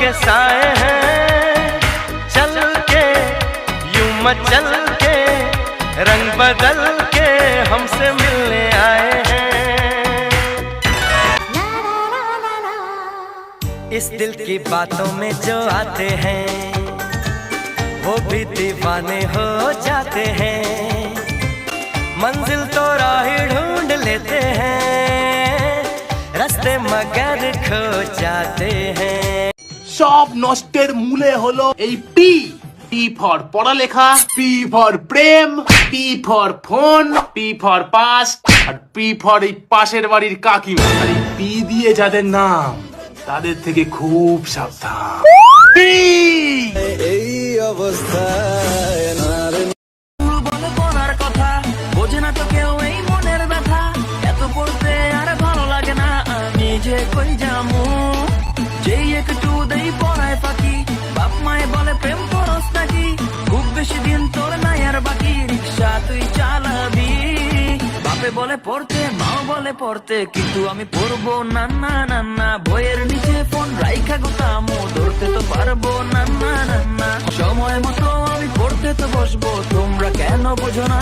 के साए हैं, चल के यूं मचल के रंग बदल के हमसे मिलने आए हैं। इस दिल की बातों में जो आते हैं वो भी दीवाने हो जाते हैं। मंजिल तो राह ढूंढ लेते हैं, रास्ते मगर खो जाते हैं। সব নষ্টের মূলে হলো এই পি। পি ফর পড়ালেখা, পি ফর প্রেম, P for phone, P for pass, আর পি ফর এই পাশের বাড়ির কাকিমা। আর এই পি দিয়ে যাদের নাম তাদের থেকে খুব সাবধান। পি এই অবস্থায় বলে পড়ার কথা বোঝে না তো কেউ এই মনের ব্যথা। এত পড়তে আর ভালো লাগে না, আমি যে কই যামু। যেই একটু দেই পড়ায় ফাঁকি, বাপ মায়ে বলে প্রেম করস নাকি। খুব বেশি দিন তোর নাই আর বাকি, রিক্সা তুই চালাবি। বাপে বলে পড়তে, মাও বলে পড়তে, কিন্তু আমি পড়বো না না না না। বইয়ের নিচে ফোন রাইখা গোতামো, ধরতে তো পারবো না না না না। সময় মতো আমি পড়তে তো বসবো, তোমরা কেন বোঝো না।